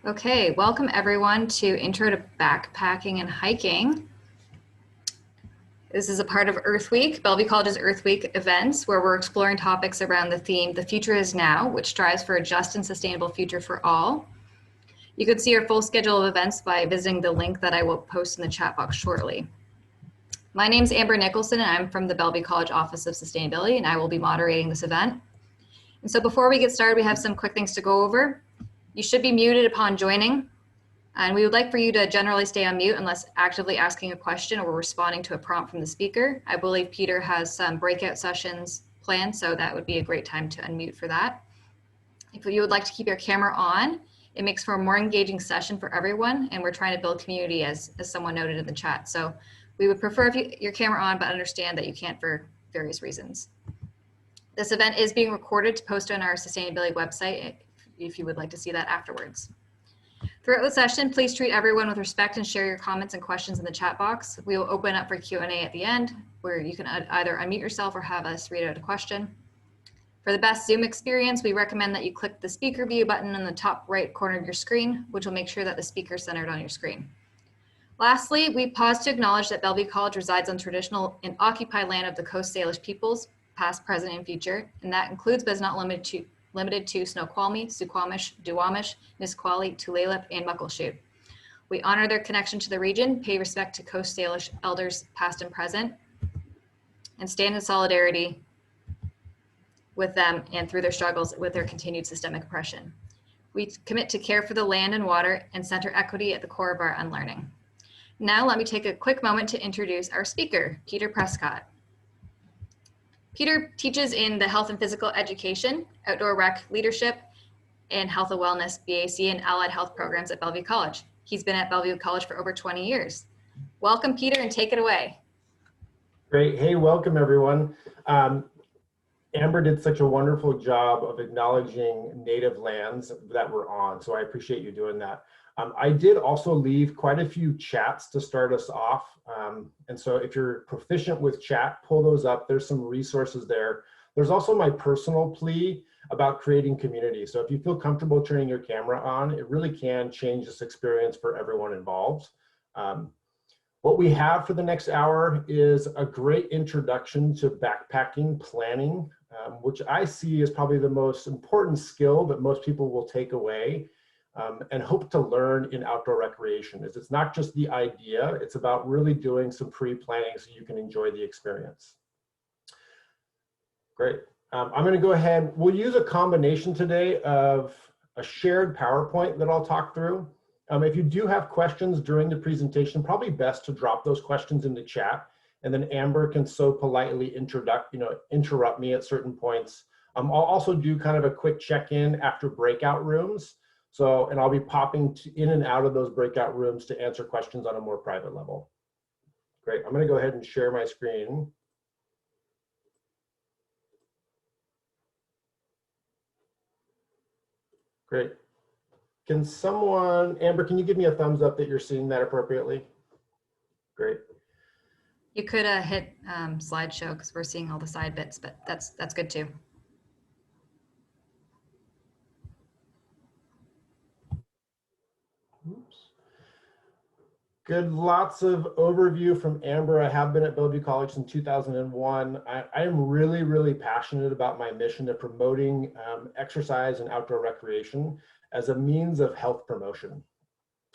Okay, welcome everyone to Intro to Backpacking and Hiking. This is a part of Earth Week, Bellevue College's Earth Week events, where we're exploring topics around the theme, The Future is Now, which strives for a just and sustainable future for all. You can see our full schedule of events by visiting the link that I will post in the chat box shortly. My name is Amber Nicholson, and I'm from the Bellevue College Office of Sustainability, and I will be moderating this event. And so before we get started, we have some quick things to go over. You should be muted upon joining. And we would like for you to generally stay on mute unless actively asking a question or responding to a prompt from the speaker. I believe Peter has some breakout sessions planned, so that would be a great time to unmute for that. If you would like to keep your camera on, it makes for a more engaging session for everyone, and we're trying to build community as someone noted in the chat. So we would prefer if your camera on, but understand that you can't for various reasons. This event is being recorded to post on our sustainability website if you would like to see that afterwards. Throughout the session, please treat everyone with respect and share your comments and questions in the chat box. We will open up for Q&A at the end, where you can either unmute yourself or have us read out a question. For the best Zoom experience, we recommend that you click the speaker view button in the top right corner of your screen, which will make sure that the speaker is centered on your screen. Lastly, we pause to acknowledge that Bellevue College resides on traditional and occupied land of the Coast Salish peoples, past, present, and future, and that includes but is not limited to Snoqualmie, Suquamish, Duwamish, Nisqually, Tulalip, and Muckleshoot. We honor their connection to the region, pay respect to Coast Salish elders past and present, and stand in solidarity with them and through their struggles with their continued systemic oppression. We commit to care for the land and water and center equity at the core of our unlearning. Now let me take a quick moment to introduce our speaker, Peter Prescott. Peter teaches in the Health and Physical Education, Outdoor Rec Leadership, and Health and Wellness, BAC, and Allied Health programs at Bellevue College. He's been at Bellevue College for over 20 years. Welcome, Peter, and take it away. Great. Hey, welcome, everyone. Amber did such a wonderful job of acknowledging native lands that we're on, so I appreciate you doing that. I did also leave quite a few chats to start us off. And so if you're proficient with chat, pull those up. There's some resources there. There's also my personal plea about creating community. So if you feel comfortable turning your camera on, it really can change this experience for everyone involved. What we have for the next hour is a great introduction to backpacking planning, which I see as probably the most important skill that most people will take away and hope to learn in outdoor recreation. It's not just the idea, it's about really doing some pre-planning so you can enjoy the experience. Great. I'm going to go ahead. We'll use a combination today of a shared PowerPoint that I'll talk through. If you do have questions during the presentation, probably best to drop those questions in the chat, and then Amber can so politely interrupt me at certain points. I'll also do kind of a quick check-in after breakout rooms. And I'll be popping in and out of those breakout rooms to answer questions on a more private level. Great, I'm going to go ahead and share my screen. Great. Can someone, Amber, can you give me a thumbs up that you're seeing that appropriately? Great. You could hit slideshow because we're seeing all the side bits, but that's good too. Oops. Good, lots of overview from Amber. I have been at Bellevue College since 2001. I am really, really passionate about my mission of promoting exercise and outdoor recreation as a means of health promotion.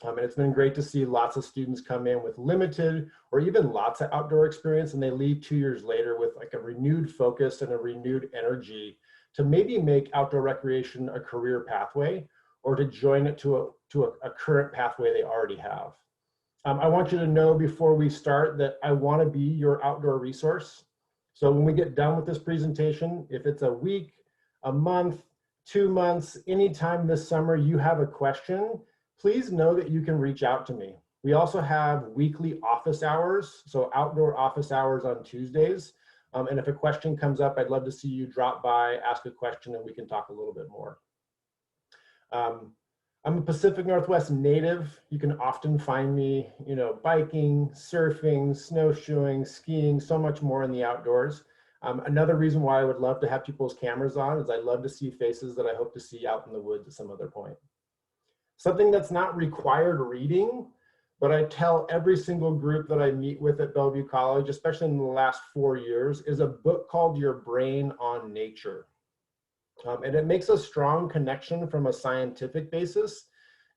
And it's been great to see lots of students come in with limited or even lots of outdoor experience, and they leave 2 years later with like a renewed focus and a renewed energy to maybe make outdoor recreation a career pathway or to join it to a current pathway they already have. I want you to know before we start that I want to be your outdoor resource. So when we get done with this presentation, if it's a week, a month, 2 months, anytime this summer you have a question, please know that you can reach out to me. We also have weekly office hours, so outdoor office hours on Tuesdays. And if a question comes up, I'd love to see you drop by, ask a question, and we can talk a little bit more. I'm a Pacific Northwest native. You can often find me, biking, surfing, snowshoeing, skiing, so much more in the outdoors. Another reason why I would love to have people's cameras on is I love to see faces that I hope to see out in the woods at some other point. Something that's not required reading, but I tell every single group that I meet with at Bellevue College, especially in the last 4 years, is a book called Your Brain on Nature. And it makes a strong connection from a scientific basis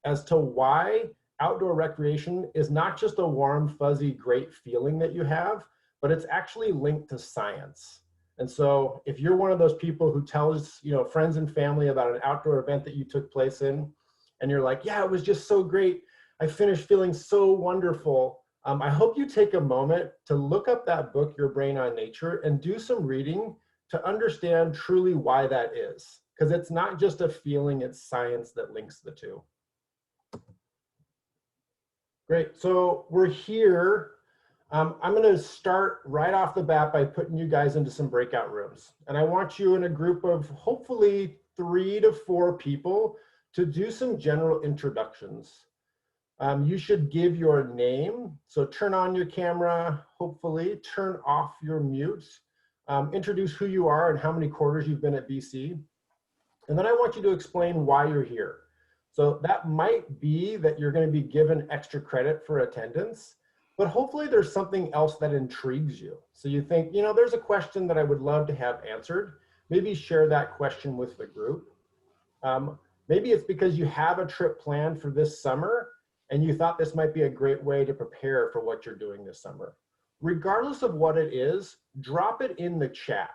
as to why outdoor recreation is not just a warm, fuzzy, great feeling that you have, but it's actually linked to science. And so if you're one of those people who tells friends and family about an outdoor event that you took place in, and you're like, yeah, it was just so great, I finished feeling so wonderful, I hope you take a moment to look up that book, Your Brain on Nature, and do some reading to understand truly why that is. Because it's not just a feeling, it's science that links the two. Great, so we're here. I'm gonna start right off the bat by putting you guys into some breakout rooms. And I want you in a group of hopefully 3 to 4 people to do some general introductions. You should give your name. So turn on your camera, hopefully, turn off your mute. Introduce who you are and how many quarters you've been at BC. And then I want you to explain why you're here. So that might be that you're going to be given extra credit for attendance, but hopefully there's something else that intrigues you. So you think, there's a question that I would love to have answered. Maybe share that question with the group. Maybe it's because you have a trip planned for this summer and you thought this might be a great way to prepare for what you're doing this summer. Regardless of what it is, drop it in the chat,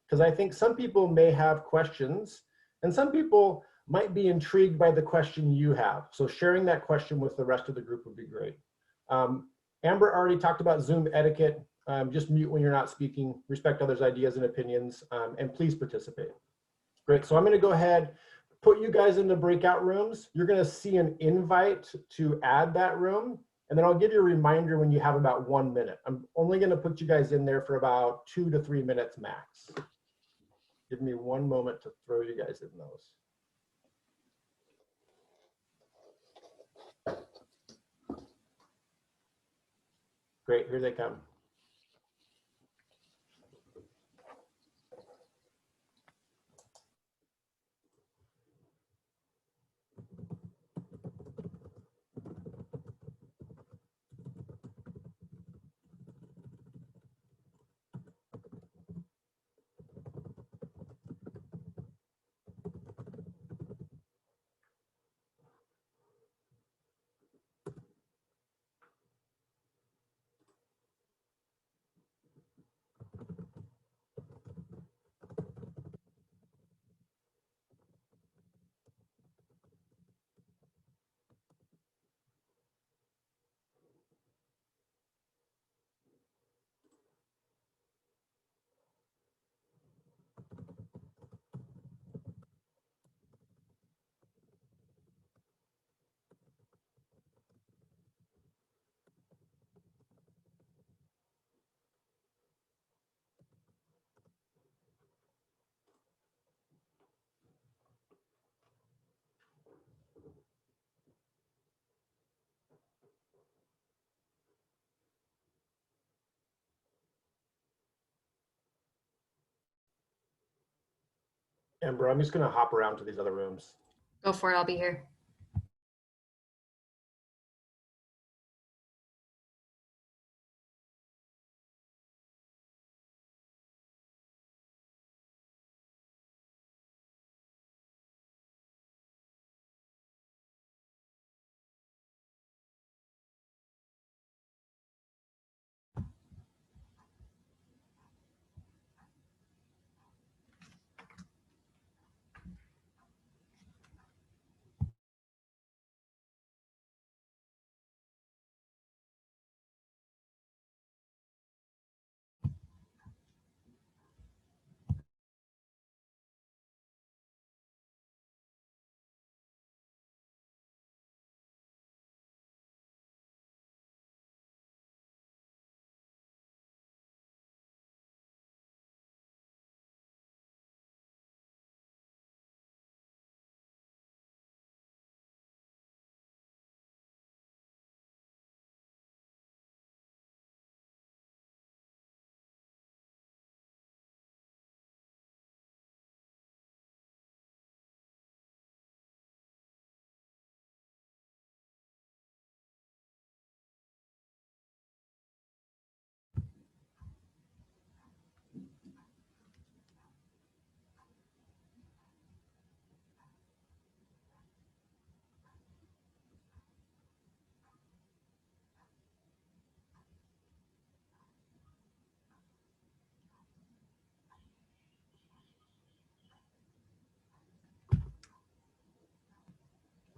because I think some people may have questions and some people might be intrigued by the question you have. So sharing that question with the rest of the group would be great. Amber already talked about Zoom etiquette. Just mute when you're not speaking, respect others' ideas and opinions, and please participate. Great, so I'm gonna go ahead, put you guys into breakout rooms. You're gonna see an invite to add that room, and then I'll give you a reminder when you have about 1 minute. I'm only gonna put you guys in there for about 2 to 3 minutes max. Give me 1 moment to throw you guys in those. Great, here they come. Amber, I'm just gonna hop around to these other rooms. Go for it, I'll be here.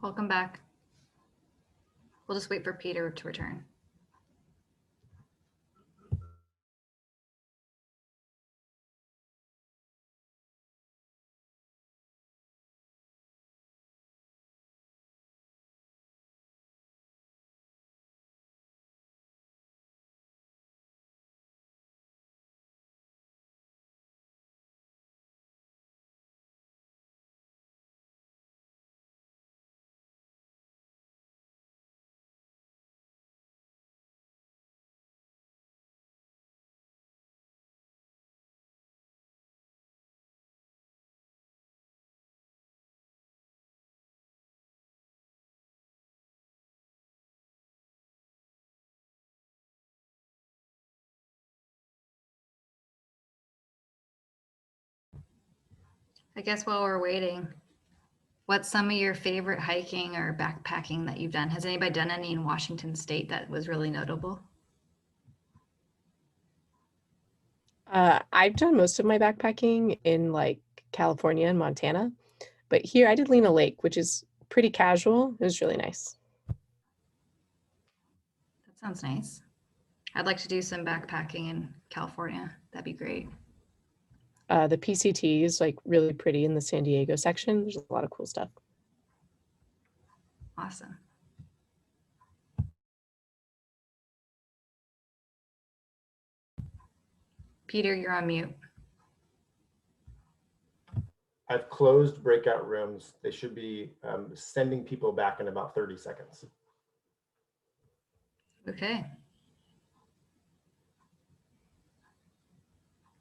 Welcome back. We'll just wait for Peter to return. I guess while we're waiting, what's some of your favorite hiking or backpacking that you've done? Has anybody done any in Washington State that was really notable? I've done most of my backpacking in like California and Montana, but here I did Lena Lake, which is pretty casual. It was really nice. That sounds nice. I'd like to do some backpacking in California. That'd be great. The PCT is like really pretty in the San Diego section. There's a lot of cool stuff. Awesome. Peter, you're on mute. I've closed breakout rooms. They should be sending people back in about 30 seconds. Okay.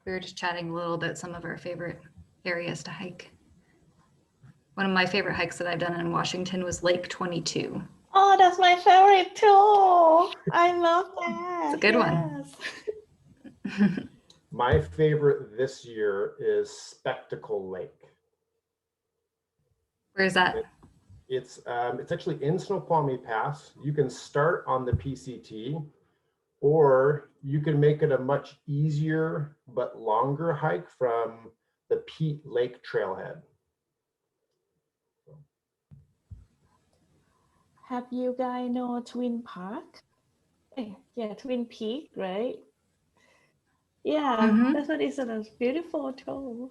We were just chatting a little bit some of our favorite areas to hike. One of my favorite hikes that I've done in Washington was Lake 22. Oh, that's my favorite too. I love that. It's a good one. My favorite this year is Spectacle Lake. Where is that? It's actually in Snoqualmie Pass. You can start on the PCT, or you can make it a much easier but longer hike from the Peat Lake Trailhead. Have you guys know Twin Park? Yeah, Twin Peak, right? Yeah, that's what is beautiful too.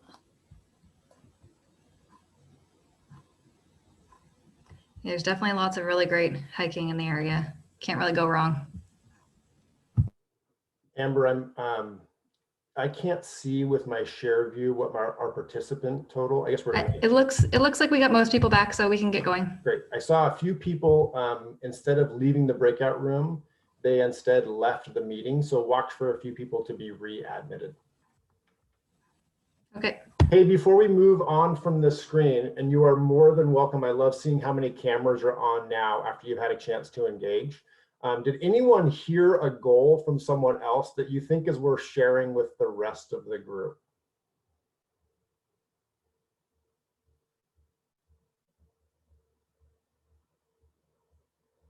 Yeah, there's definitely lots of really great hiking in the area. Can't really go wrong. Amber, I can't see with my share view what our participant total. I guess we're. It looks like we got most people back, so we can get going. Great. I saw a few people instead of leaving the breakout room, they instead left the meeting. So watch for a few people to be readmitted. Okay. Hey, before we move on from the screen, and you are more than welcome. I love seeing how many cameras are on now after you've had a chance to engage. Did anyone hear a goal from someone else that you think is worth sharing with the rest of the group?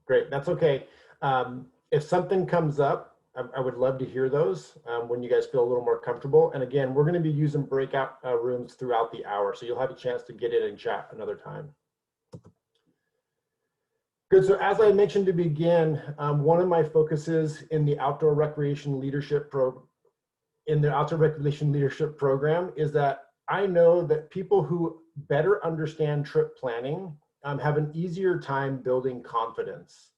Great, that's okay. If something comes up, I would love to hear those when you guys feel a little more comfortable. And again, we're going to be using breakout rooms throughout the hour, so you'll have a chance to get in and chat another time. Good, so as I mentioned to begin, one of my focuses in the Outdoor Recreation Leadership Program is that I know that people who better understand trip planning have an easier time building confidence.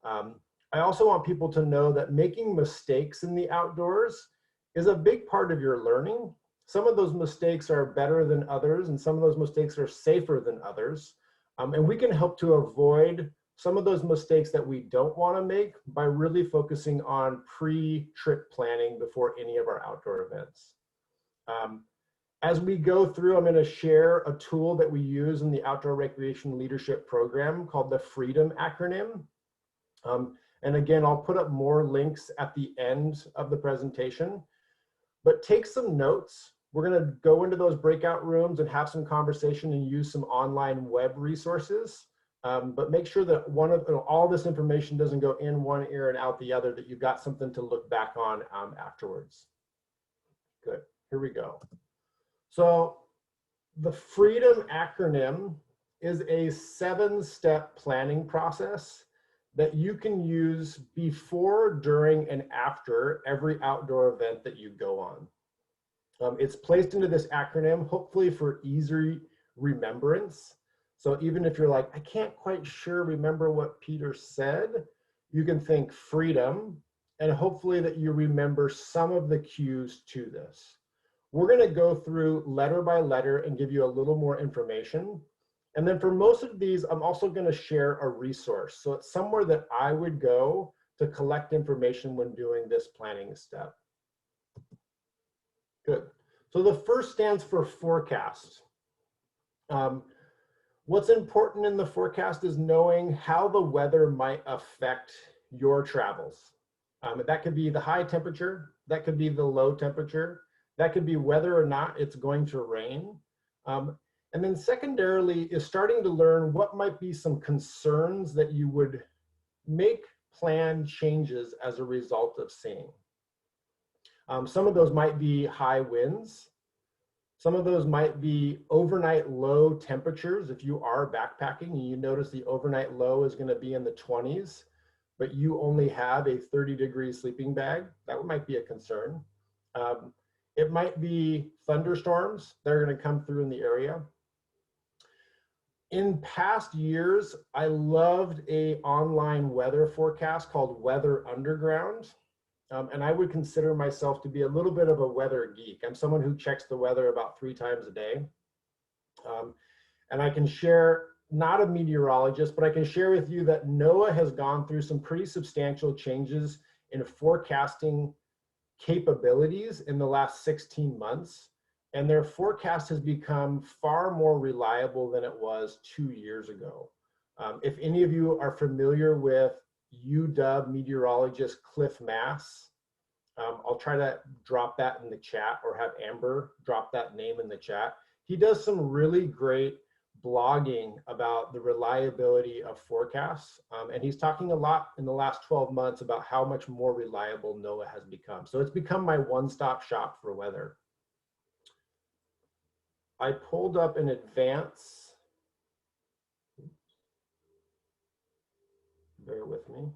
I also want people to know that making mistakes in the outdoors is a big part of your learning. Some of those mistakes are better than others, and some of those mistakes are safer than others. And we can help to avoid some of those mistakes that we don't want to make by really focusing on pre-trip planning before any of our outdoor events. As we go through, I'm going to share a tool that we use in the Outdoor Recreation Leadership Program called the FREEDOM acronym. And again, I'll put up more links at the end of the presentation, but take some notes. We're going to go into those breakout rooms and have some conversation and use some online web resources. But make sure that all this information doesn't go in one ear and out the other, that you've got something to look back on afterwards. Good, here we go. So the FREEDOM acronym is a 7-step planning process that you can use before, during, and after every outdoor event that you go on. It's placed into this acronym, hopefully for easy remembrance. So even if you're like, I can't quite sure remember what Peter said, you can think freedom, and hopefully that you remember some of the cues to this. We're going to go through letter by letter and give you a little more information. And then for most of these, I'm also going to share a resource. So it's somewhere that I would go to collect information when doing this planning step. Good. So the first stands for forecast. What's important in the forecast is knowing how the weather might affect your travels. That could be the high temperature, that could be the low temperature, that could be whether or not it's going to rain. And then secondarily is starting to learn what might be some concerns that you would make plan changes as a result of seeing. Some of those might be high winds. Some of those might be overnight low temperatures. If you are backpacking and you notice the overnight low is going to be in the 20s, but you only have a 30-degree sleeping bag, that might be a concern. It might be thunderstorms that are going to come through in the area. In past years, I loved an online weather forecast called Weather Underground. And I would consider myself to be a little bit of a weather geek. I'm someone who checks the weather about 3 times a day. And I can share, not a meteorologist, but I can share with you that NOAA has gone through some pretty substantial changes in forecasting capabilities in the last 16 months. And their forecast has become far more reliable than it was 2 years ago. If any of you are familiar with UW meteorologist Cliff Mass, I'll try to drop that in the chat, or have Amber drop that name in the chat. He does some really great blogging about the reliability of forecasts. And he's talking a lot in the last 12 months about how much more reliable NOAA has become. So it's become my one-stop shop for weather. I pulled up in advance. Bear with me.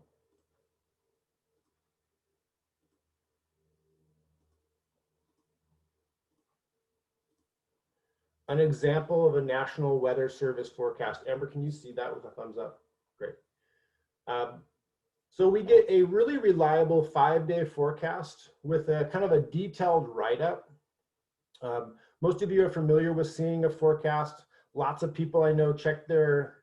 An example of a National Weather Service forecast. Amber, can you see that with a thumbs up? Great. So we get a really reliable 5-day forecast with a kind of a detailed write-up. Most of you are familiar with seeing a forecast. Lots of people I know check their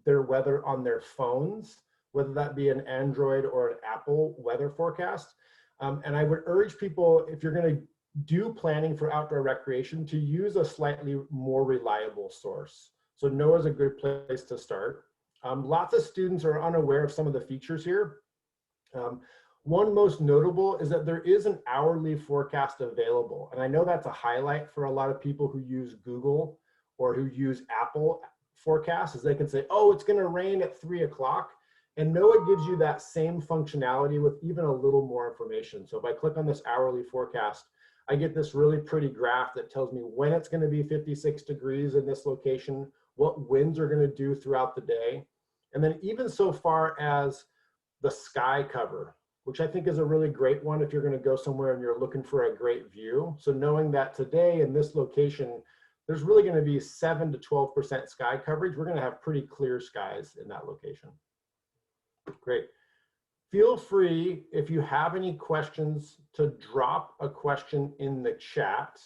weather on their phones, whether that be an Android or an Apple weather forecast. And I would urge people, if you're going to do planning for outdoor recreation, to use a slightly more reliable source. So NOAA is a good place to start. Lots of students are unaware of some of the features here. One most notable is that there is an hourly forecast available. And I know that's a highlight for a lot of people who use Google or who use Apple forecasts, as they can say, oh, it's going to rain at 3 o'clock. And NOAA gives you that same functionality with even a little more information. So if I click on this hourly forecast, I get this really pretty graph that tells me when it's going to be 56 degrees in this location, what winds are going to do throughout the day. And then even so far as the sky cover, which I think is a really great one if you're going to go somewhere and you're looking for a great view. So knowing that today in this location, there's really going to be 7 to 12% sky coverage. We're going to have pretty clear skies in that location. Great. Feel free, if you have any questions, to drop a question in the chat.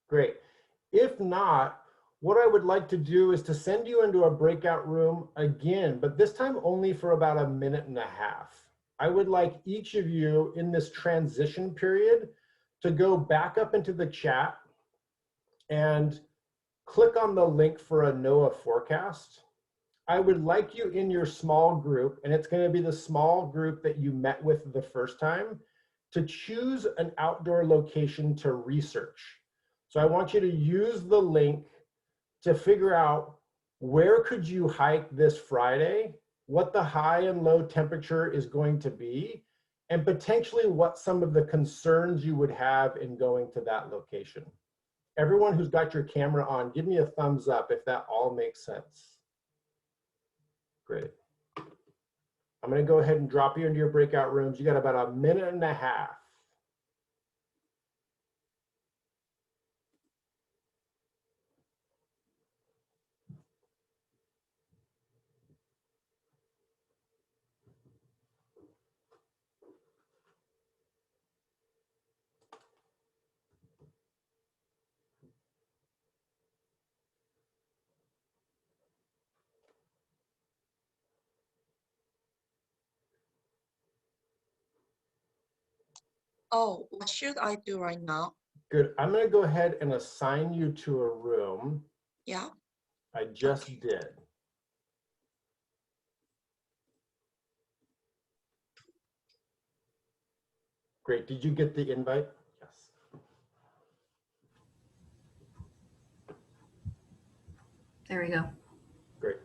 Great. If not, what I would like to do is to send you into a breakout room again, but this time only for about 1.5 minutes. I would like each of you in this transition period to go back up into the chat and click on the link for a NOAA forecast. I would like you in your small group, and it's going to be the small group that you met with the first time, to choose an outdoor location to research. So I want you to use the link to figure out where could you hike this Friday, what the high and low temperature is going to be, and potentially what some of the concerns you would have in going to that location. Everyone who's got your camera on, give me a thumbs up if that all makes sense. Great. I'm going to go ahead and drop you into your breakout rooms. You got about 1.5 minutes. Oh, what should I do right now? Good. I'm going to go ahead and assign you to a room. Yeah. I just Okay. did. Great. Did you get the invite? Yes. There we go. Great.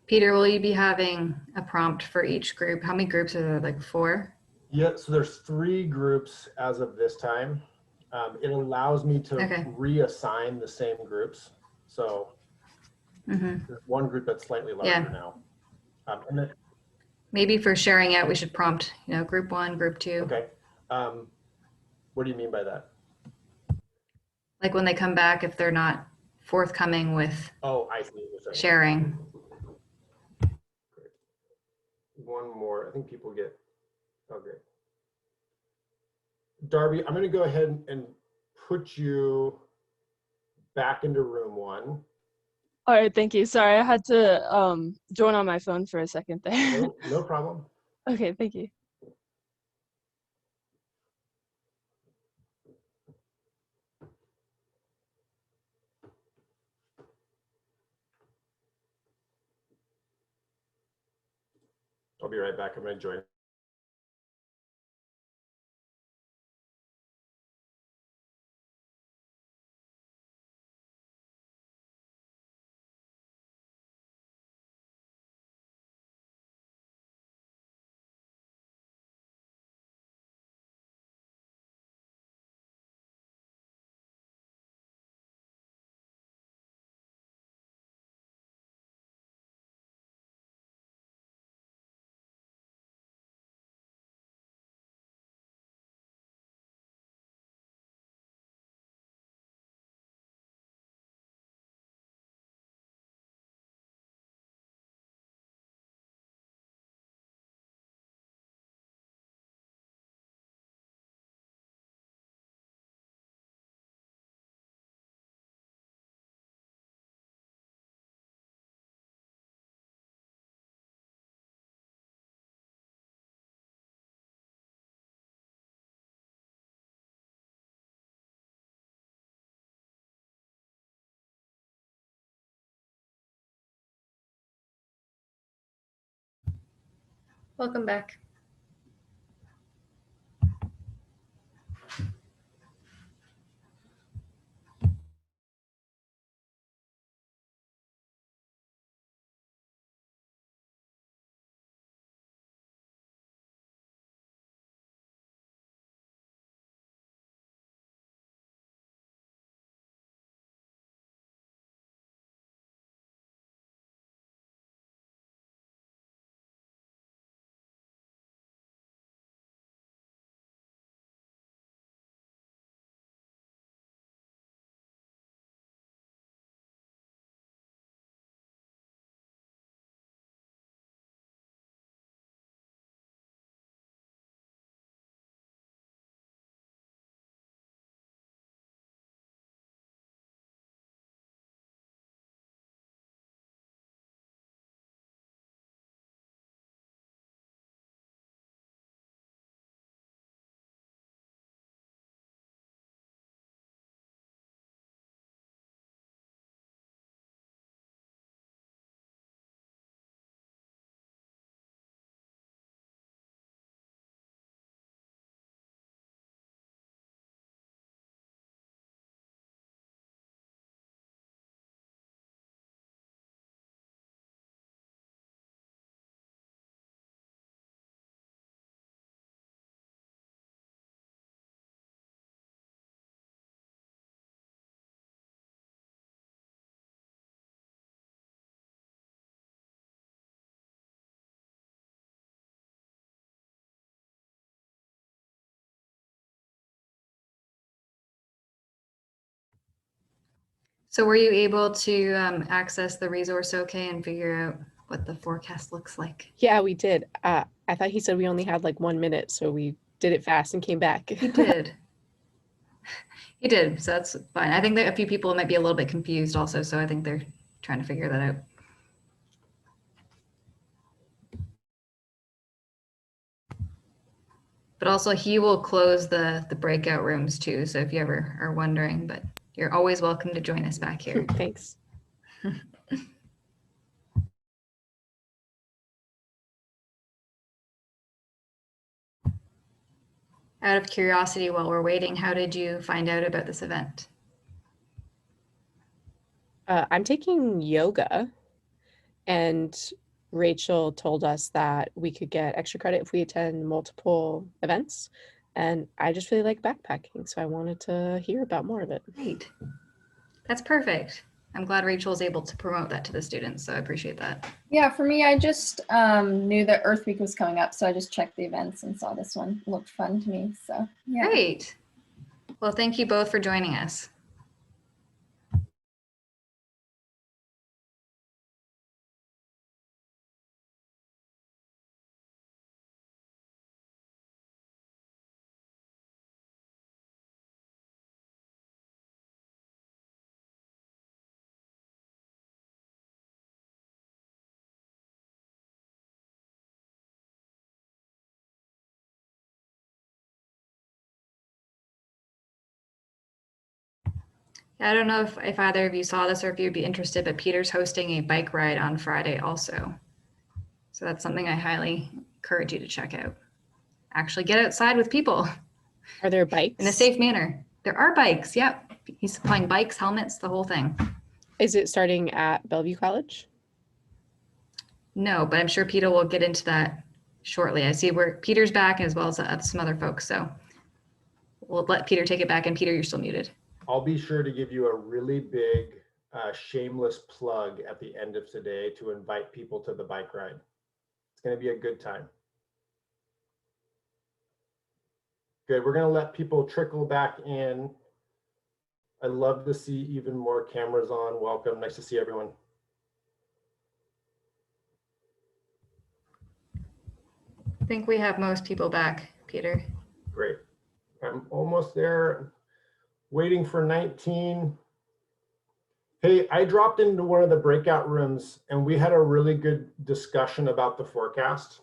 Peter, will you be having a prompt for each group? How many groups are there, like 4? Yeah, so there's 3 groups as of this time. It allows me to Okay. reassign the same groups. So there's one group that's slightly larger Yeah. now. And then, Maybe for sharing out, we should prompt, group 1, group 2. okay. What do you mean by that? Like when they come back, if they're not forthcoming with Oh, I see what you're saying. sharing. Great. One more. I think people get, oh, great. Darby, I'm going to go ahead and put you back into room 1. All right, thank you. Sorry, I had to join on my phone for a second there. No problem. Okay, thank you. I'll be right back. I'm going to join. Welcome back. So were you able to access the resource okay and figure out what the forecast looks like? Yeah, we did. I thought he said we only had like 1 minute, so we did it fast and came back. He did. He did, so that's fine. I think that a few people might be a little bit confused also, so I think they're trying to figure that out. But also he will close the breakout rooms too, so if you ever are wondering, but you're always welcome to join us back here. Thanks. Out of curiosity, while we're waiting, how did you find out about this event? I'm taking yoga, and Rachel told us that we could get extra credit if we attend multiple events. And I just really like backpacking, so I wanted to hear about more of it. Great. That's perfect. I'm glad Rachel was able to promote that to the students, so I appreciate that. Yeah, for me, I just knew that Earth Week was coming up, so I just checked the events and saw this one. It looked fun to me, so yeah. Great. Well, thank you both for joining us. I don't know if either of you saw this or if you'd be interested, but Peter's hosting a bike ride on Friday also. So that's something I highly encourage you to check out. Actually get outside with people Are there bikes? in a safe manner. There are bikes, yep. He's supplying bikes, helmets, the whole thing. Is it starting at Bellevue College? No, but I'm sure Peter will get into that shortly. I see where Peter's back as well as some other folks. So we'll let Peter take it back. And Peter, you're still muted. I'll be sure to give you a really big shameless plug at the end of today to invite people to the bike ride. It's going to be a good time. Good. We're going to let people trickle back in. I love to see even more cameras on. Welcome. Nice to see everyone. I think we have most people back, Peter. Great. I'm almost there. Waiting for 19. Hey, I dropped into one of the breakout rooms and we had a really good discussion about the forecast.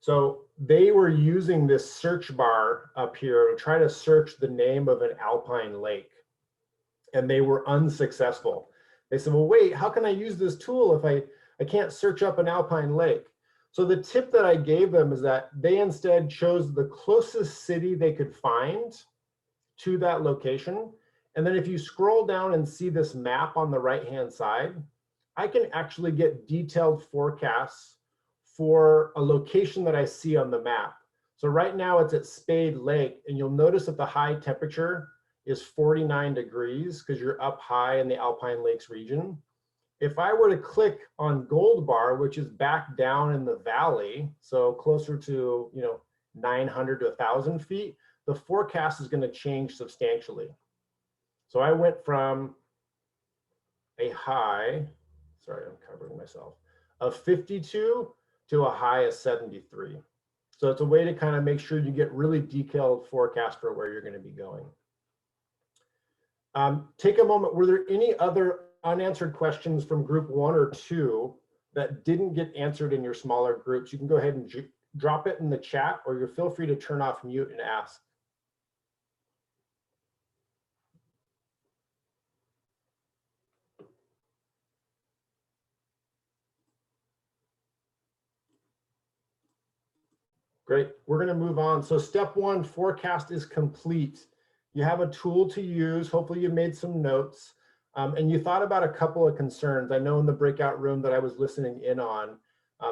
So they were using this search bar up here to try to search the name of an alpine lake, and they were unsuccessful. They said, well, wait, how can I use this tool if I can't search up an alpine lake? So the tip that I gave them is that they instead chose the closest city they could find to that location. And then if you scroll down and see this map on the right-hand side, I can actually get detailed forecasts for a location that I see on the map. So right now it's at Spade Lake, and you'll notice that the high temperature is 49 degrees because you're up high in the Alpine Lakes region. If I were to click on Gold Bar, which is back down in the valley, so closer to 900 to 1,000 feet, the forecast is going to change substantially. So I went from a high, sorry, I'm covering myself, of 52 to a high of 73. So it's a way to kind of make sure you get really detailed forecast for where you're going to be going. Take a moment. Were there any other unanswered questions from group 1 or 2 that didn't get answered in your smaller groups? You can go ahead and drop it in the chat, or you feel free to turn off mute and ask. Great, we're going to move on. So step 1, forecast is complete. You have a tool to use. Hopefully you made some notes and you thought about a couple of concerns. I know in the breakout room that I was listening in on,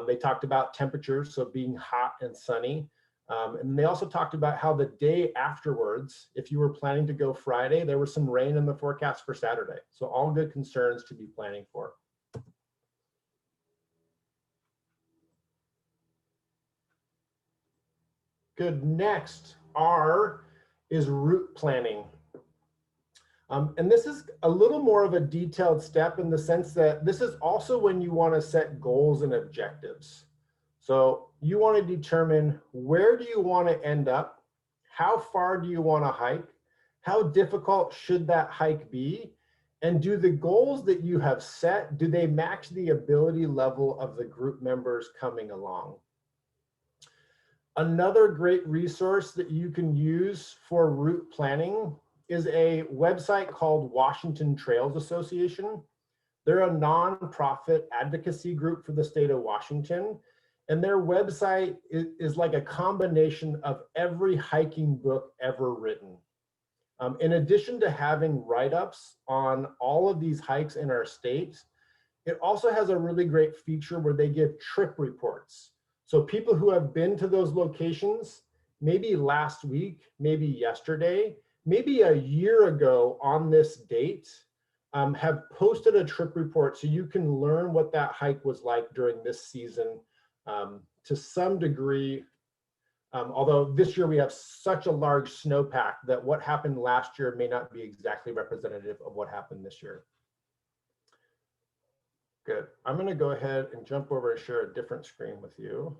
they talked about temperatures, so being hot and sunny. And they also talked about how the day afterwards, if you were planning to go Friday, there was some rain in the forecast for Saturday. So all good concerns to be planning for. Good. Next, R is route planning. And this is a little more of a detailed step in the sense that this is also when you want to set goals and objectives. So you want to determine, where do you want to end up? How far do you want to hike? How difficult should that hike be? And do the goals that you have set, do they match the ability level of the group members coming along? Another great resource that you can use for route planning is a website called Washington Trails Association. They're a nonprofit advocacy group for the state of Washington. And their website is like a combination of every hiking book ever written. In addition to having write-ups on all of these hikes in our state, it also has a really great feature where they give trip reports. So people who have been to those locations, maybe last week, maybe yesterday, maybe a year ago on this date, have posted a trip report so you can learn what that hike was like during this season to some degree. Although this year we have such a large snowpack that what happened last year may not be exactly representative of what happened this year. Good. I'm going to go ahead and jump over and share a different screen with you.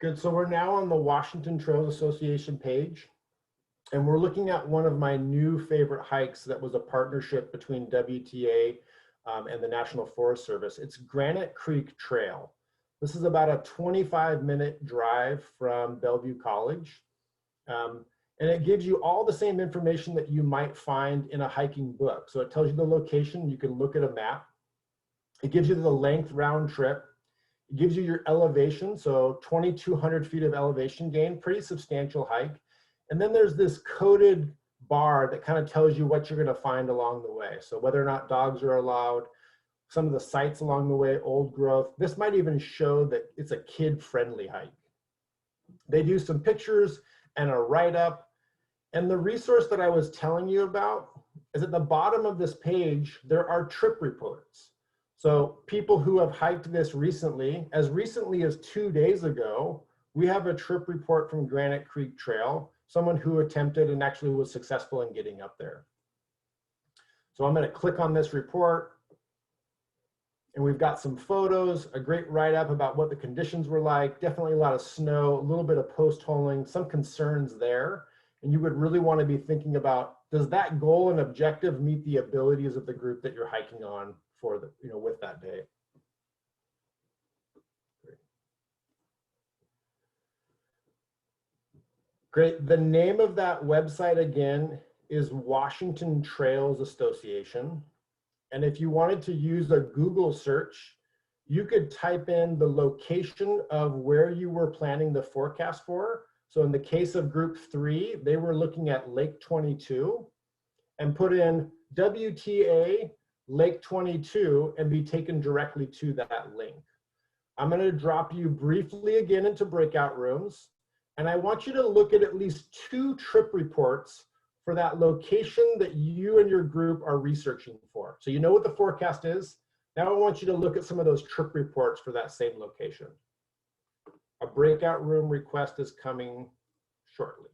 Good, so we're now on the Washington Trails Association page, and we're looking at one of my new favorite hikes that was a partnership between WTA and the National Forest Service. It's Granite Creek Trail. This is about a 25-minute drive from Bellevue College, and it gives you all the same information that you might find in a hiking book. So it tells you the location, you can look at a map. It gives you the length round trip. It gives you your elevation, so 2,200 feet of elevation gain, pretty substantial hike. And then there's this coded bar that kind of tells you what you're going to find along the way. So whether or not dogs are allowed, some of the sites along the way, old growth. This might even show that it's a kid-friendly hike. They do some pictures and a write-up. And the resource that I was telling you about is at the bottom of this page, there are trip reports. So people who have hiked this recently as 2 days ago, we have a trip report from Granite Creek Trail, someone who attempted and actually was successful in getting up there. So I'm going to click on this report, and we've got some photos, a great write-up about what the conditions were like, definitely a lot of snow, a little bit of post-holing, some concerns there. And you would really want to be thinking about, does that goal and objective meet the abilities of the group that you're hiking on for the, with that day? Great. The name of that website again is Washington Trails Association. And if you wanted to use a Google search, you could type in the location of where you were planning the forecast for. So in the case of group 3, they were looking at Lake 22, and put in WTA Lake 22 and be taken directly to that link. I'm going to drop you briefly again into breakout rooms, and I want you to look at least 2 trip reports for that location that you and your group are researching for. So you know what the forecast is. Now I want you to look at some of those trip reports for that same location. A breakout room request is coming shortly.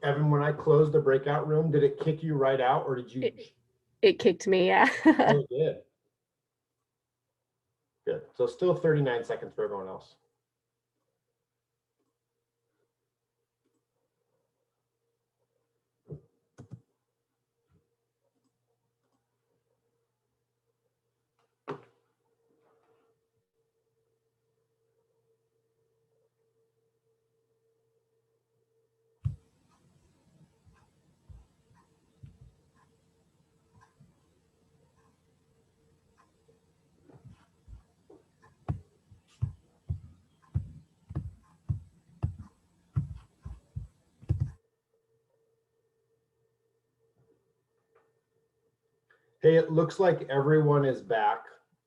Evan, when I closed the breakout room, did it kick you right out or did you? It kicked me, yeah. Oh, it did. Good. So still 39 seconds for everyone else. Hey, it looks like everyone is back.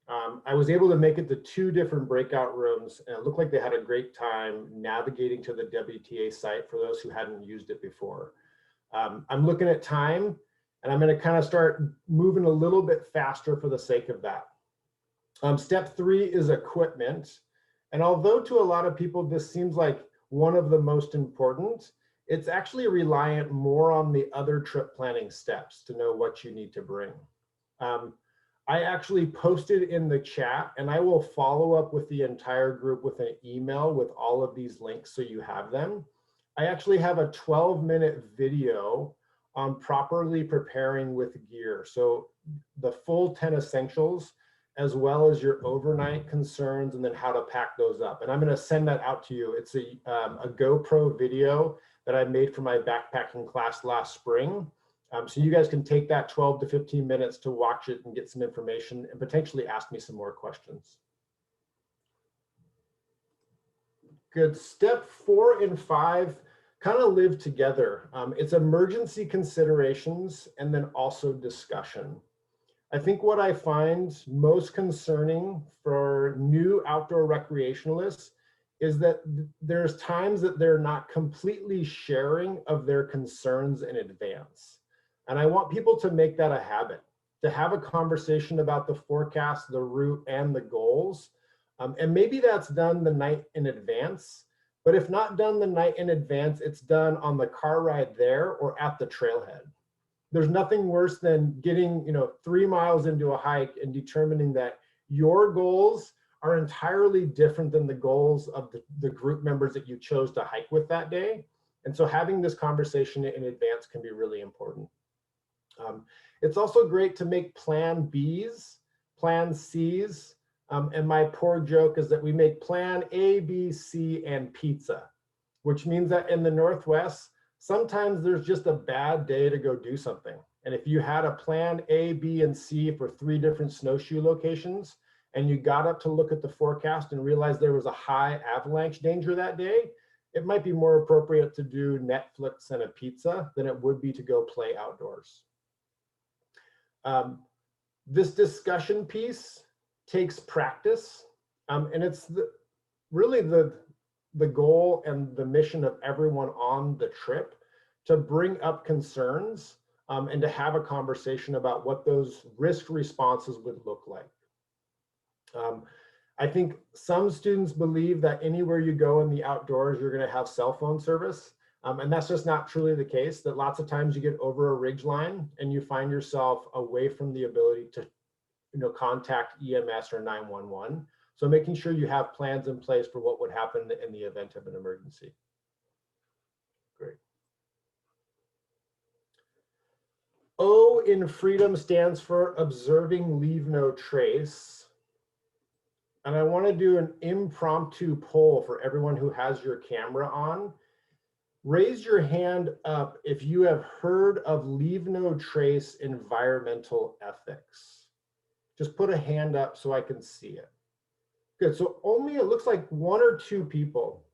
I was able to make it to 2 different breakout rooms, and it looked like they had a great time navigating to the WTA site for those who hadn't used it before. I'm looking at time, and I'm going to kind of start moving a little bit faster for the sake of that. Step 3 is equipment. And although to a lot of people this seems like one of the most important, it's actually reliant more on the other trip planning steps to know what you need to bring. I actually posted in the chat, and I will follow up with the entire group with an email with all of these links so you have them. I actually have a 12-minute video on properly preparing with gear. So the full 10 essentials, as well as your overnight concerns, and then how to pack those up. And I'm going to send that out to you. It's a GoPro video that I made for my backpacking class last spring. So you guys can take that 12 to 15 minutes to watch it and get some information and potentially ask me some more questions. Good. Step 4 and 5 kind of live together. It's emergency considerations and then also discussion. I think what I find most concerning for new outdoor recreationalists is that there's times that they're not completely sharing of their concerns in advance. And I want people to make that a habit, to have a conversation about the forecast, the route, and the goals. And maybe that's done the night in advance, but if not done the night in advance, it's done on the car ride there or at the trailhead. There's nothing worse than getting 3 miles into a hike and determining that your goals are entirely different than the goals of the group members that you chose to hike with that day. And so having this conversation in advance can be really important. It's also great to make plan Bs, plan Cs, and my poor joke is that we make plan A, B, C, and pizza, which means that in the Northwest, sometimes there's just a bad day to go do something. And if you had a plan A, B, and C for 3 different snowshoe locations, and you got up to look at the forecast and realized there was a high avalanche danger that day, it might be more appropriate to do Netflix and a pizza than it would be to go play outdoors. This discussion piece takes practice, and it's really the goal and the mission of everyone on the trip to bring up concerns and to have a conversation about what those risk responses would look like. I think some students believe that anywhere you go in the outdoors, you're going to have cell phone service. And that's just not truly the case, that lots of times you get over a ridge line and you find yourself away from the ability to contact EMS or 911. So making sure you have plans in place for what would happen in the event of an emergency. Great. O in freedom stands for observing, leave no trace. And I want to do an impromptu poll for everyone who has your camera on. Raise your hand up if you have heard of leave no trace environmental ethics. Just put a hand up so I can see it. Good, so only it looks like 1 or 2 people.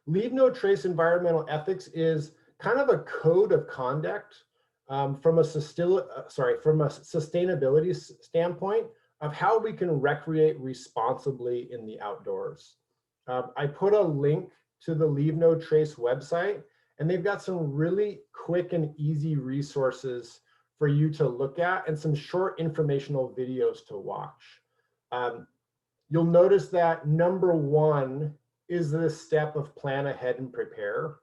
Leave no trace environmental ethics is kind of a code of conduct from a sustainability standpoint of how we can recreate responsibly in the outdoors. I put a link to the Leave No Trace website, and they've got some really quick and easy resources for you to look at and some short informational videos to watch. You'll notice that number 1 is the step of plan ahead and prepare.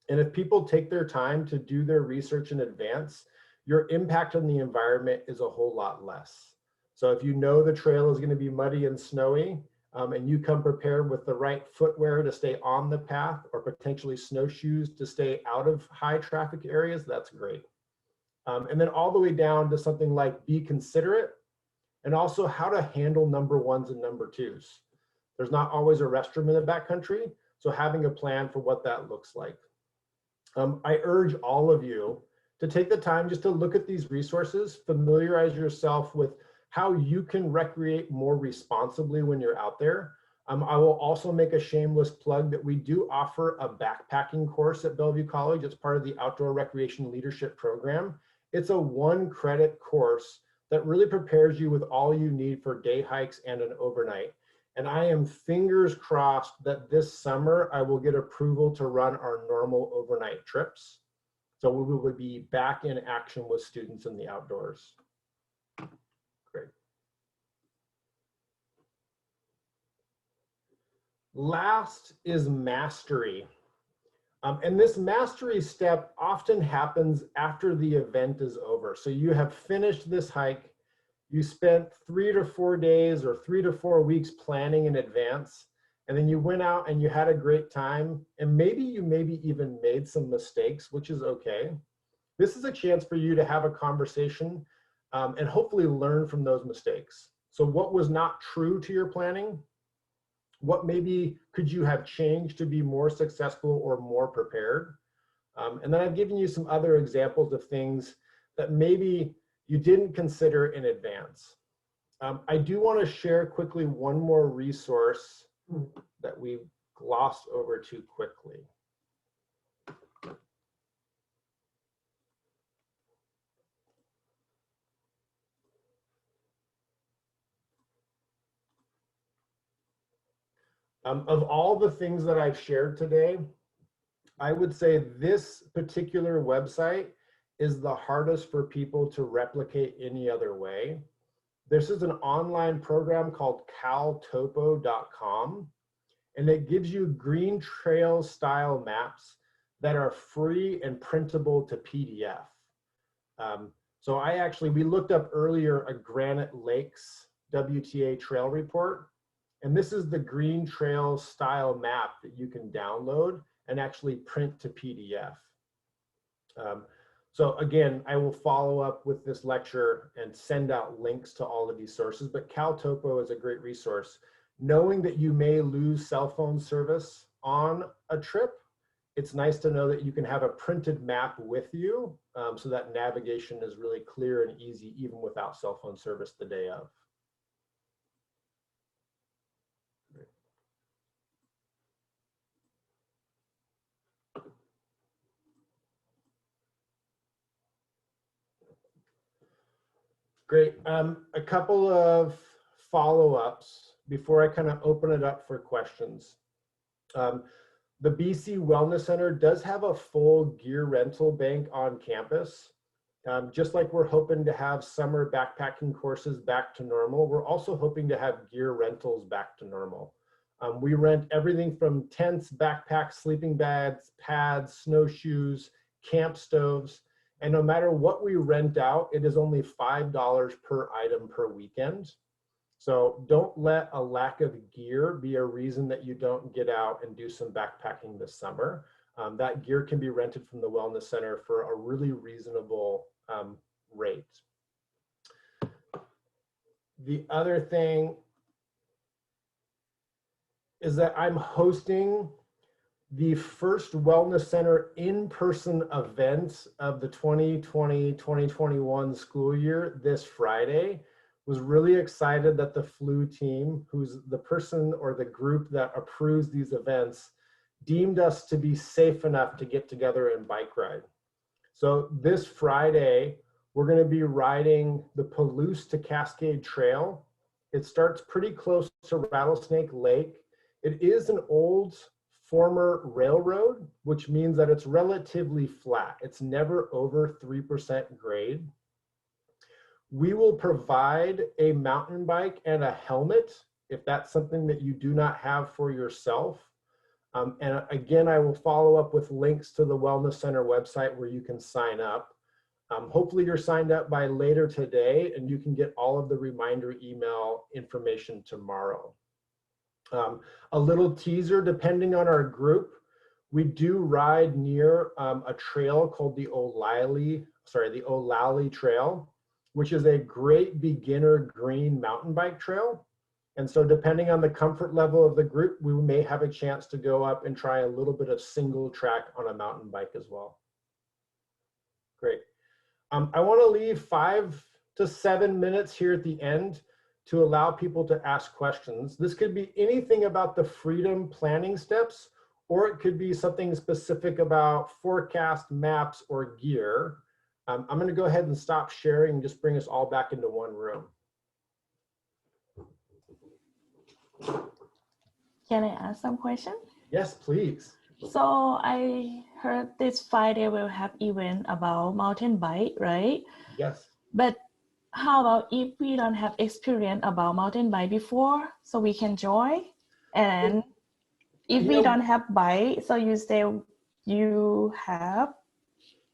And if people take their time to do their research in advance, your impact on the environment is a whole lot less. So if you know the trail is going to be muddy and snowy, and you come prepared with the right footwear to stay on the path, or potentially snowshoes to stay out of high traffic areas, that's great. And then all the way down to something like be considerate, and also how to handle number ones and number twos. There's not always a restroom in the backcountry, so having a plan for what that looks like. I urge all of you to take the time just to look at these resources, familiarize yourself with how you can recreate more responsibly when you're out there. I will also make a shameless plug that we do offer a backpacking course at Bellevue College. It's part of the Outdoor Recreation Leadership Program. It's a 1-credit course that really prepares you with all you need for day hikes and an overnight. And I am fingers crossed that this summer I will get approval to run our normal overnight trips. So we will be back in action with students in the outdoors. Great. Last is mastery. And this mastery step often happens after the event is over. So you have finished this hike, you spent 3 to 4 days or 3 to 4 weeks planning in advance, and then you went out and you had a great time, and maybe you even made some mistakes, which is okay. This is a chance for you to have a conversation and hopefully learn from those mistakes. So what was not true to your planning? What maybe could you have changed to be more successful or more prepared? And then I've given you some other examples of things that maybe you didn't consider in advance. I do want to share quickly one more resource that we glossed over too quickly. Of all the things that I've shared today, I would say this particular website is the hardest for people to replicate any other way. This is an online program called caltopo.com, and it gives you green trail style maps that are free and printable to PDF. So we looked up earlier a Granite Lakes WTA trail report, and this is the green trail style map that you can download and actually print to PDF. So again, I will follow up with this lecture and send out links to all of these sources, but CalTopo is a great resource. Knowing that you may lose cell phone service on a trip, it's nice to know that you can have a printed map with you, so that navigation is really clear and easy even without cell phone service the day of. Great. A couple of follow-ups before I kind of open it up for questions. The BC Wellness Center does have a full gear rental bank on campus. Just like we're hoping to have summer backpacking courses back to normal, we're also hoping to have gear rentals back to normal. We rent everything from tents, backpacks, sleeping bags, pads, snowshoes, camp stoves. And no matter what we rent out, it is only $5 per item per weekend. So don't let a lack of gear be a reason that you don't get out and do some backpacking this summer. That gear can be rented from the Wellness Center for a really reasonable rate. The other thing is that I'm hosting the first Wellness Center in-person event of the 2020-2021 school year this Friday. Was really excited that the FLU team, who's the person or the group that approves these events, deemed us to be safe enough to get together and bike ride. So this Friday, we're going to be riding the Palouse to Cascade Trail. It starts pretty close to Rattlesnake Lake. It is an old former railroad, which means that it's relatively flat. It's never over 3% grade. We will provide a mountain bike and a helmet if that's something that you do not have for yourself. And again, I will follow up with links to the Wellness Center website where you can sign up. Hopefully you're signed up by later today and you can get all of the reminder email information tomorrow. A little teaser, depending on our group, we do ride near a trail called the O'Lally Trail, which is a great beginner green mountain bike trail. And so depending on the comfort level of the group, we may have a chance to go up and try a little bit of single track on a mountain bike as well. Great. I want to leave 5 to 7 minutes here at the end to allow people to ask questions. This could be anything about the Freedom planning steps, or it could be something specific about forecast, maps, or gear. I'm going to go ahead and stop sharing and just bring us all back into one room. Can I ask some question? Yes, please. So I heard this Friday we'll have event about mountain bike, right? Yes. But how about if we don't have experience about mountain bike before, so we can join? And if we don't have bike, so you say you have?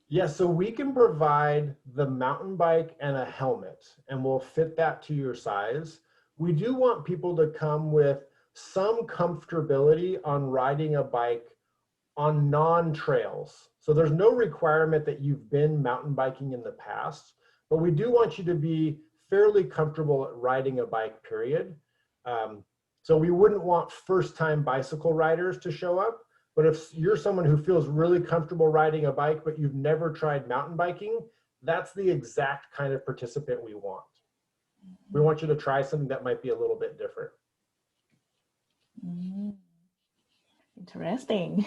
Yes, so we can provide the mountain bike and a helmet, and we'll fit that to your size. We do want people to come with some comfortability on riding a bike on non-trails. So there's no requirement that you've been mountain biking in the past, but we do want you to be fairly comfortable at riding a bike, period. So we wouldn't want first-time bicycle riders to show up, but if you're someone who feels really comfortable riding a bike, but you've never tried mountain biking, that's the exact kind of participant we want. We want you to try something that might be a little bit different. Interesting.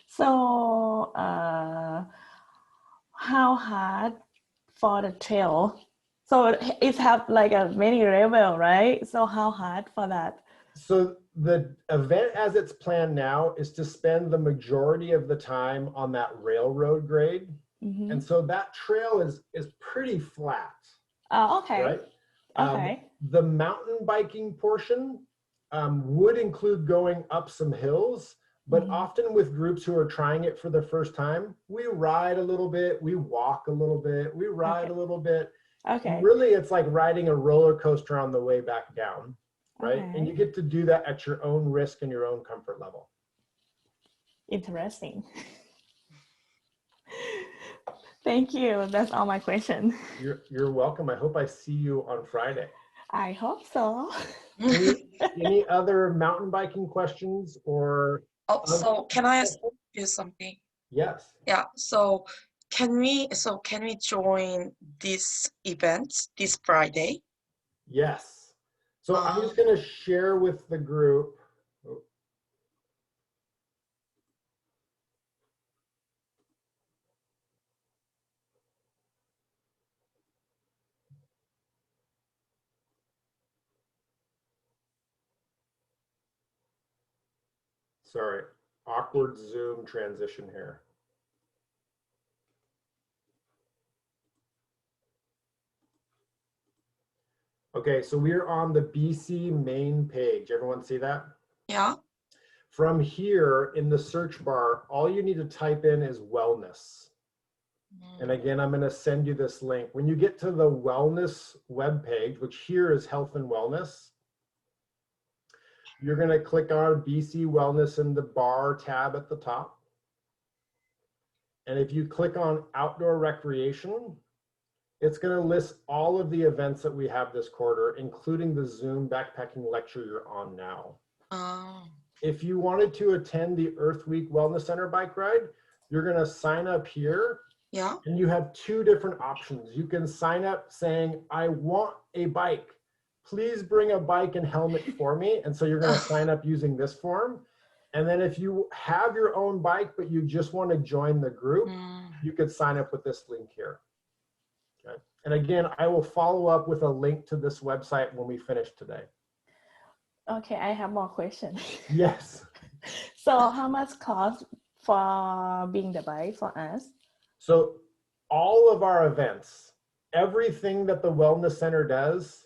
So how hard for the trail? So it have like a many level, right? So how hard for that? So the event as it's planned now is to spend the majority of the time on that railroad grade. And so that trail is pretty flat. Oh, okay. Right? Okay. The mountain biking portion would include going up some hills, but often with groups who are trying it for the first time, we ride a little bit, we walk a little bit, we ride a little bit. Okay. And really, it's like riding a roller coaster on the way back down, right? Okay. And you get to do that at your own risk and your own comfort level. Interesting. Thank you. That's all my questions. You're welcome. I hope I see you on Friday. I hope so. Any other mountain biking questions or? Oh, so can I ask you something? Yes. Yeah. So can we join this event this Friday? Yes. So I'm just going to share with the group. Sorry, awkward Zoom transition here. Okay, so we're on the BC main page. Everyone see that? Yeah. From here in the search bar, all you need to type in is wellness. And again, I'm going to send you this link. When you get to the wellness webpage, which here is health and wellness, you're going to click on BC Wellness in the bar tab at the top. And if you click on outdoor recreation, it's going to list all of the events that we have this quarter, including the Zoom backpacking lecture you're on now. If you wanted to attend the Earth Week Wellness Center bike ride, you're going to sign up here. Yeah. And you have 2 different options. You can sign up saying, I want a bike. Please bring a bike and helmet for me. And so you're going to sign up using this form. And then if you have your own bike, but you just want to join the group, you could sign up with this link here. Okay. And again, I will follow up with a link to this website when we finish today. Okay, I have more questions. Yes. So how much cost for being the bike for us? So all of our events, everything that the Wellness Center does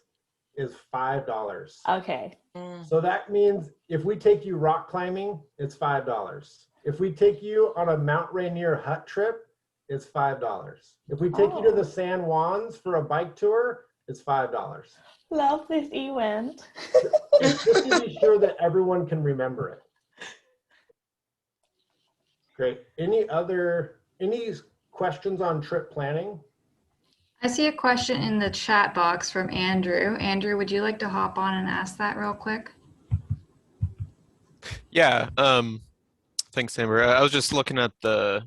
is $5. Okay. Mm. So that means if we take you rock climbing, it's $5. If we take you on a Mount Rainier hut trip, it's $5. If we take you to the San Juans for a bike tour, it's $5. Love this event. It's just to be sure that everyone can remember it. Great. Any questions on trip planning? I see a question in the chat box from Andrew. Andrew, would you like to hop on and ask that real quick? Yeah, thanks, Amber. I was just looking at the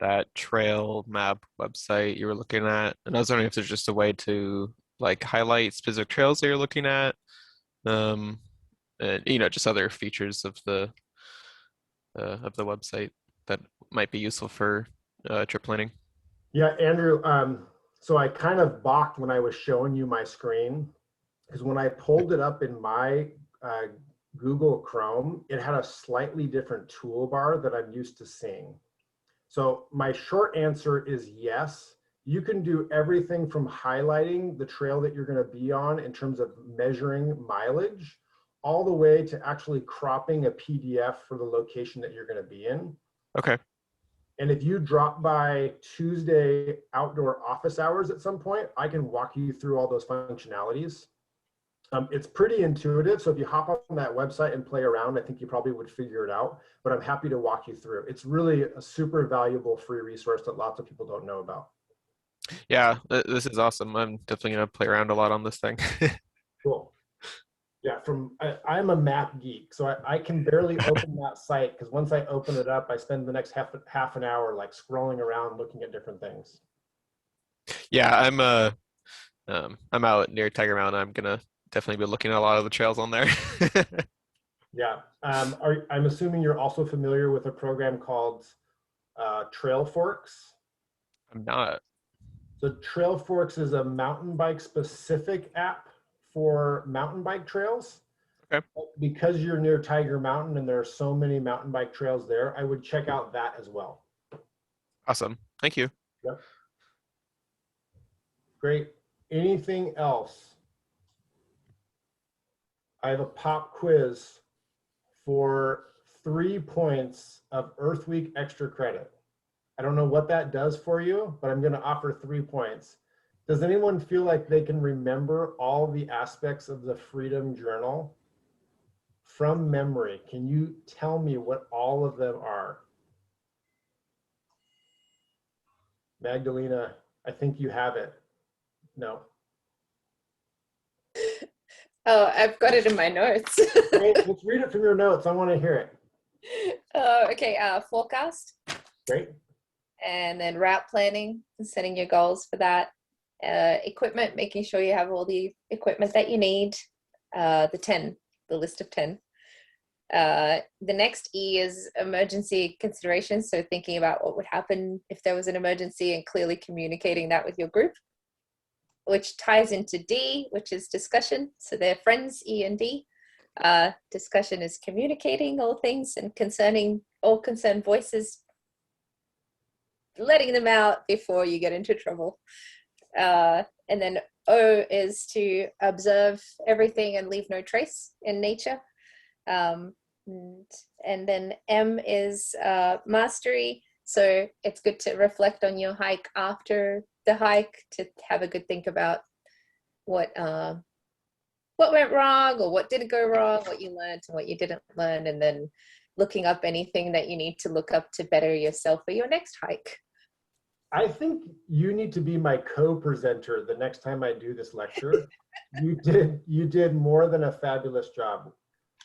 that trail map website you were looking at, and I was wondering if there's just a way to like highlight specific trails that you're looking at, and, you know, just other features of the website that might be useful for trip planning. Yeah, Andrew, so I kind of balked when I was showing you my screen, because when I pulled it up in my Google Chrome, it had a slightly different toolbar that I'm used to seeing. So my short answer is yes. You can do everything from highlighting the trail that you're going to be on in terms of measuring mileage, all the way to actually cropping a PDF for the location that you're going to be in. Okay. And if you drop by Tuesday outdoor office hours at some point, I can walk you through all those functionalities. It's pretty intuitive. So if you hop on that website and play around, I think you probably would figure it out, but I'm happy to walk you through. It's really a super valuable free resource that lots of people don't know about. Yeah, this is awesome. I'm definitely gonna play around a lot on this thing. Cool. Yeah, I'm a map geek, so I can barely open that site, because once I open it up, I spend the next half an hour like scrolling around looking at different things. Yeah, I'm out near Tiger Mountain. I'm gonna definitely be looking at a lot of the trails on there. Yeah, I'm assuming you're also familiar with a program called Trail Forks. I'm not. So Trail Forks is a mountain bike specific app for mountain bike trails. Okay. Because you're near Tiger Mountain and there are so many mountain bike trails there, I would check out that as well. Awesome. Thank you. Yep. Great. Anything else? I have a pop quiz for 3 points of Earth Week extra credit. I don't know what that does for you, but I'm going to offer 3 points. Does anyone feel like they can remember all the aspects of the Freedom Journal from memory? Can you tell me what all of them are? Magdalena, I think you have it. No. Oh, I've got it in my notes. Great. Let's read it from your notes. I want to hear it. Okay, forecast. Great. And then route planning, setting your goals for that. Equipment, making sure you have all the equipment that you need. The list of 10. The next E is emergency considerations. So thinking about what would happen if there was an emergency and clearly communicating that with your group, which ties into D, which is discussion. So they're friends, E and D. Discussion is communicating all things and all concerned voices, letting them out before you get into trouble. And then O is to observe everything and leave no trace in nature. And then M is mastery. So it's good to reflect on your hike after the hike, to have a good think about what went wrong or what didn't go wrong, what you learned and what you didn't learn, and then looking up anything that you need to look up to better yourself for your next hike. I think you need to be my co-presenter the next time I do this lecture. You did more than a fabulous job.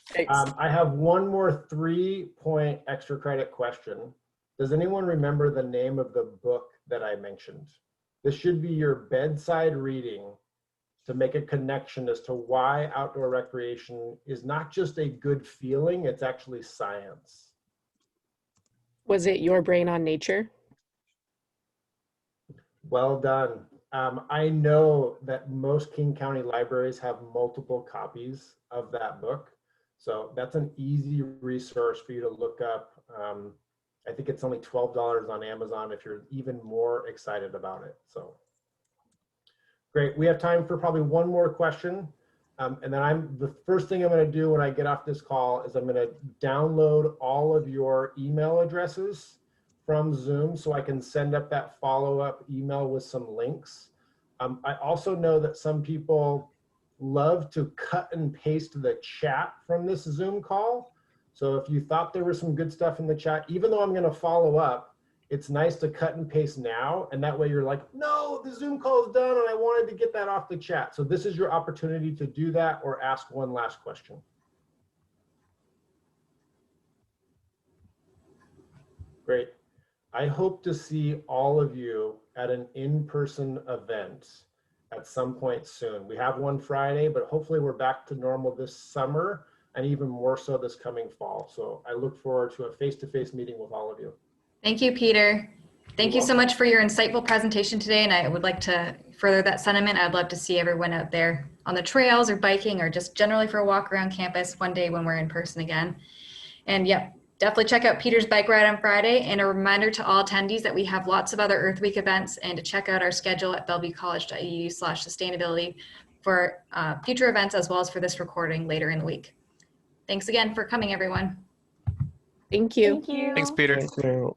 Thanks. I have one more 3-point extra credit question. Does anyone remember the name of the book that I mentioned? This should be your bedside reading to make a connection as to why outdoor recreation is not just a good feeling, it's actually science. Was it Your Brain on Nature? Well done. I know that most King County libraries have multiple copies of that book. So that's an easy resource for you to look up. I think it's only $12 on Amazon if you're even more excited about it. So Great. We have time for probably one more question. And then the first thing I'm going to do when I get off this call is I'm going to download all of your email addresses from Zoom so I can send up that follow-up email with some links. I also know that some people love to cut and paste the chat from this Zoom call. So if you thought there was some good stuff in the chat, even though I'm going to follow up, it's nice to cut and paste now. And that way you're like, no, the Zoom call is done and I wanted to get that off the chat. So this is your opportunity to do that or ask one last question. Great. I hope to see all of you at an in-person event at some point soon. We have one Friday, but hopefully we're back to normal this summer and even more so this coming fall. So I look forward to a face-to-face meeting with all of you. Thank you, Peter. Thank You're you so welcome. much for your insightful presentation today. And I would like to further that sentiment. I'd love to see everyone out there on the trails or biking or just generally for a walk around campus one day when we're in person again. And yep, definitely check out Peter's bike ride on Friday. And a reminder to all attendees that we have lots of other Earth Week events and to check out our schedule at bellevuecollege.edu/sustainability for future events as well as for this recording later in the week. Thanks again for coming, everyone. Thank you. Thank you. Thanks, Peter. Thank you.